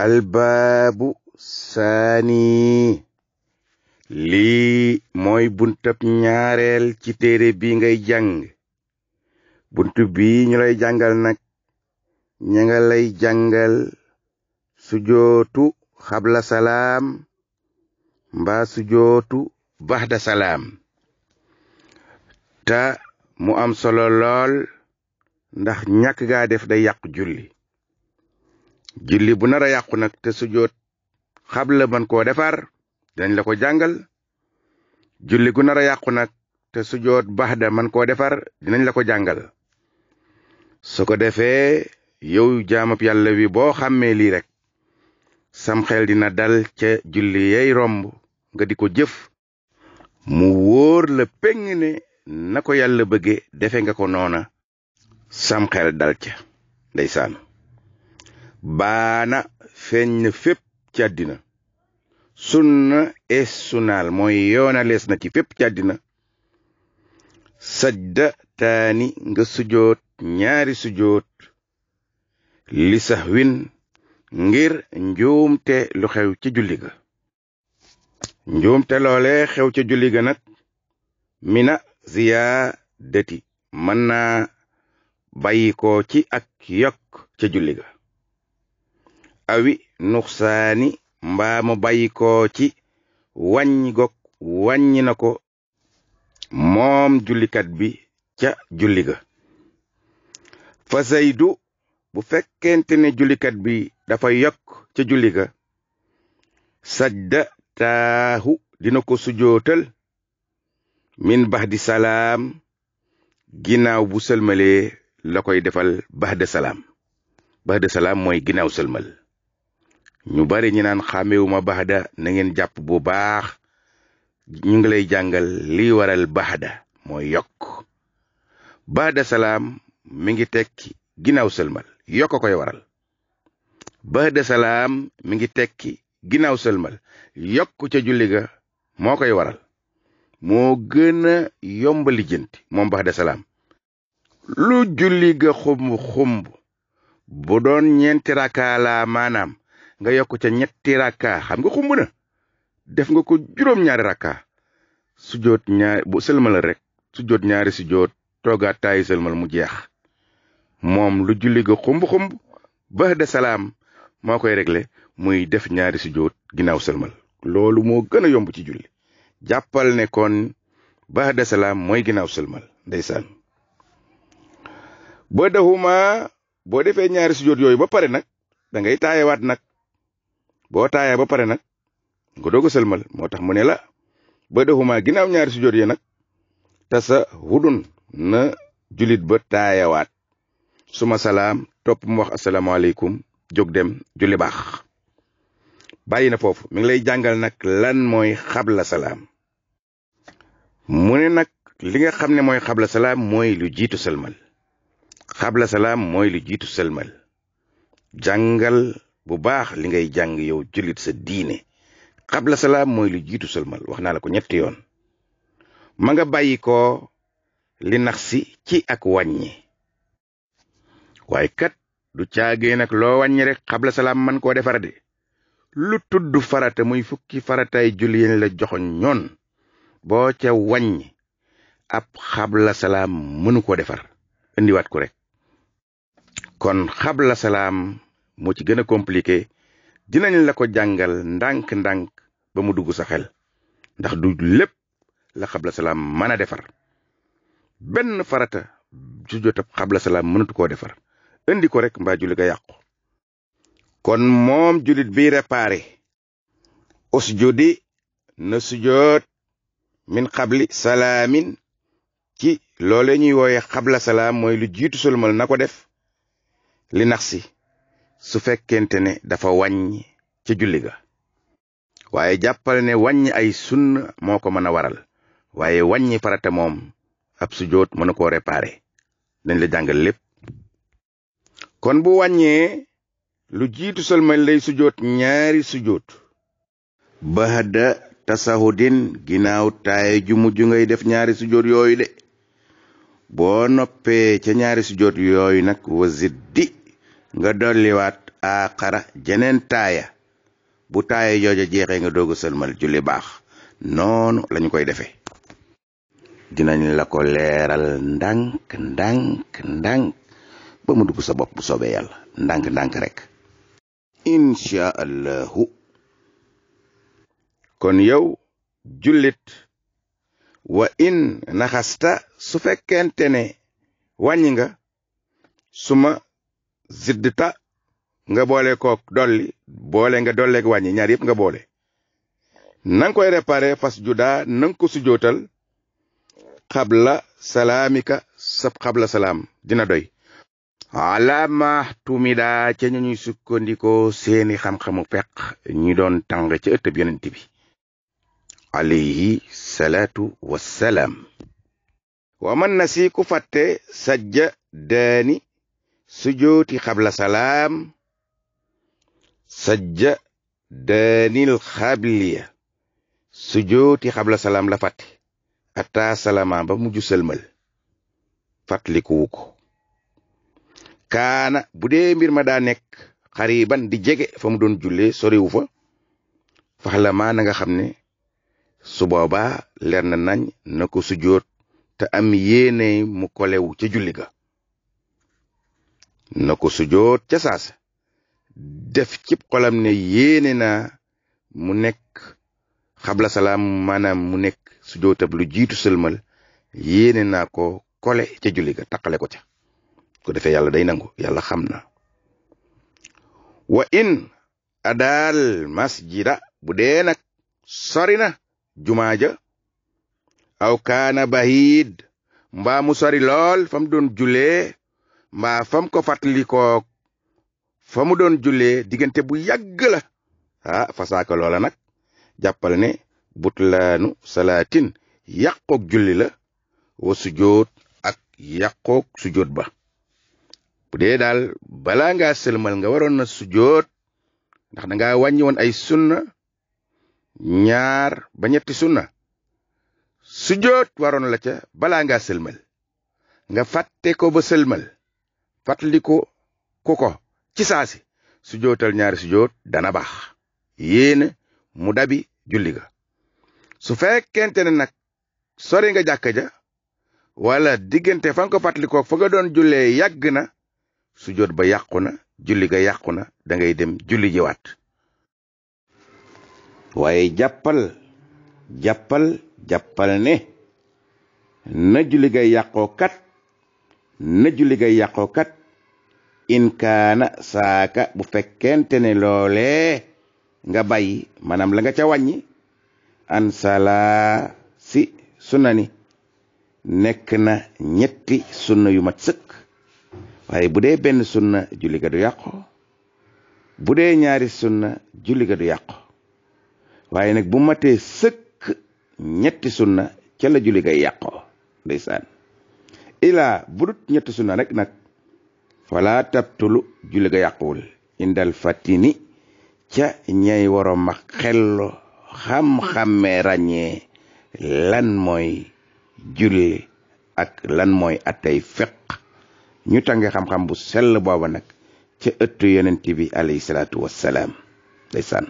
albaabu saani lii mooy buntab ñaareel ci téere bi ngay jàng. buntu bi ñu lay jàngal nag ña nga lay jàngal sujootu xabla salaam mbaa sujootu baxda salaam. te mu am solo lool ndax ñàkk gaa def day yàqu julli bu nar a yàqu nag te sujoot xabla man koo defar dañ la ko jàngal. julli gu nar a yàqu nag te sujoot baxda man koo defar dinañ la ko jàngal. su ko defee yow jaamab yàlla wi boo xàmmee lii rek sam xel dina dal ca julli yey romb nga di ko jëf mu wóor la péng ne na ko yàlla bëgge defe nga ko noona sam xel dal ca. ndeysaan baana feeñ na fépp ci àddina. sunna es sunaal mooy yoonalees na ci fépp ci àddina. sajda taani nga sujoot ñaari sujoot li sax win ngir njuumte lu xew ci julli ga. njuumte loole xew ca julli ga nag mina ziyaadati mën naa bàyyi ko ci ak yokk ca julli ga. awi nuxsaani mbaa mu bàyyi ko ci wàññi gog wàññi na ko moom jullikat bi ca julli ga. fa saydu bu fekkente ne jullikat bi dafa yokk ca julli ga sajda taahu dina ko sujootal min baxdi salaam ginnaaw bu sëlmalee la koy defal baxda salaam. baxda salaam mooy ginnaaw sëlmal. ñu bari ñi naan xàmmewuma baxda na ngeen jàpp bu baax ñu ngi lay jàngal liy waral baxda mooy yokk. baxda salaam mi ngi tekki ginnaaw sëlmal yokk koy waral. baxda salaam mi ngi tekki ginnaaw sëlmal yokk ca julli ga moo koy waral. moo gën a yomba lijjanti moom baxda salaam. lu julli ga xumb bu doon ñeenti rakka la maanaam nga yokk ca ñetti rakka xam nga xumb na. def nga ko juróom-ñaari rakka sujoot ñaari bu sëlmal rek sujoot ñaari sujoot toogaat taayi sëlmal mu jeex. moom lu julli ga xumb baxda salaam moo koy réglé muy def ñaari sujoot ginnaaw sëlmal. loolu moo gën a yomb ci julli. jàppal ne kon baxda salaam mooy ginnaaw sëlmal. ndeysaan boo defee ñaari sujoot yooyu ba pare nag da ngay taayewaat nag. boo taayee ba pare nag nga doog a sëlmal. moo tax mu ne la badahuma ginnaaw ñaari sujoot yi nag tasa hudun na julit ba taayewaat suma salaam topp mu wax asalaamaaleykum jóg dem julli baax. bàyyi na foofu mi ngi lay jàngal nag lan mooy xabla salaam. mu ne nag li nga xam ne mooy xabla salaam mooy lu jiitu sëlmal. xabla salaam mooy lu jiitu sëlmal. jàngal bu baax li ngay jàng yow jullit sa diine. xabla salaam mooy lu jiitu sëlmal wax naa la ko ñetti yoon. ma nga bàyyi ko li nax si ci ak wàññi. waaye kat du caagee nag loo wàññi rek xabla salaam man koo defar de. lu tudd farata muy fukki farataay julli yéen la joxoñ ñoon boo ca wàññi ab xabla salaam mënu koo defar. indiwaat ko rek. kon xabla salaam moo ci gën a compliqué. dinañ la ko jàngal ndànk-ndànk ba mu dugg sa xel ndax du lépp la xabla salaam mën a defar. benn farata sujjóot ab xabla salaam mënatu koo defar. indi ko rek mbaa julli ga yàqu. kon moom jullit bi réparé usjudi na sujjóot min xabli salaamin ci loole ñuy wooye xabla salaam mooy lu jiitu sëlmal na ko def li nax si su fekkente ne dafa wàññi ca julli ga. waaye jàppal ne wàññi ay sunna moo ko mën a waral waaye wàññi farata moom ab sujjóot mënu koo réparé. dañ la jàngal lépp. kon bu wàññee lu jiitu sëlmal lay sujjóot ñaari sujjóot. baxda tasahudin ginnaaw taaye ju mujj ngay def ñaari sujjóot yooyu de. boo noppee ca ñaari sujjóot yooyu nag wa ziddi nga dolliwaat aaxara jeneen taaya bu taaya jooja jeexee nga doog a sëlmal julli baax noonu lañu koy defee. dinañ la ko leeral ndànk ba mu dugg sa bopp bu soobee yàlla ndànk rek insha allahu. kon yow jullit wa in naxasta su fekkente ne wàññi nga suma ziddta nga boole kook dolli nga dolleeg wàññi ñaar yëpp nga boole nanga koy réparé fas judaa nanga ko sujootal xabla salaamika sab xabla salaam dina doy alama tumida ca ñuy sukkandikoo seeni xam-xamu feq ñi doon tàng ca ëttëb yonent bi alayhi salaatu wassalaam. wa man nasi ku fàtte sajja daani sujooti xabla salaam sajja daanil xabliya sujooti xabla salaam la fàtte ataa salama ba mujj sëlmal fàttalikuwu ko kaana bu dee mbir ma daa nekk xariban di jege fa mu doon jullee soriwu fa faxlama na nga xam ne su boobaa leer na nañ na ko sujoot te am yéene mu kolewu ca julli ga na ko sujoot ca saasa def cib xolam ne yéene naa mu nekk xabla salaam maanaam mu nekk sujootab lu jiitu sëlmal yéene naa ko kole ca julli ga taqale ko ca ko defee yàlla day nangu yàlla xam na. wa in adaal masjida bu dee nag sori na jumaa ja aw kaana bahid mbaa mu sori lool fa mu doon jullee mbaa fam ko fàttalikoo fa mu doon jullee diggante bu yàgg la fasaaka loola nag jàppal ne butlaanu salaatin yàqoog julli la wa sujoot ak yàqoog sujoot ba. bu dee daal balaa ngaa sëlmal nga waroon na sujoot ndax dangaa wàññi woon ay sunna 2 ba 3 sunna sujoot waroon la ca balaa ngaa sëlmal nga fàtte ko ba sëlmal fàttali ko ci saasi sujootal 2 sujoot dana baax yéene mu dabi julli ga. su fekkente ne nag sori nga jàkka ja wala diggante fa nga ko fàttali ko fa nga doon jullee yàgg na sujoot ba yàqu na julli ga yàqu na dangay dem julli jiwaat. waaye jàppal ne na julli ga yàqoo kat in kaana saaka bu fekkente ne loolee nga bàyyi maanaam la nga ca wàññi an salaa si sunna ni nekk na 3 sunna yu mat sëkk. waaye bu dee benn sunna julli ga du yàqu bu dee 2 sunna julli ga du yàqu waaye nag bu matee sëkk 3 sunna ca la julli ga yàqoo ndeysaan ilaa bu dut 3 sunna rek nag fala tabtulu julli ga yàquwul indal fatini ca ñay waroom ma xello xam-xammee ràññee lan mooy julli ak lan mooy attay fiq ñu tànge xam-xam bu sell booba nag ca ëttu yonent bi alayhi salaatu wassalaam ndeysaan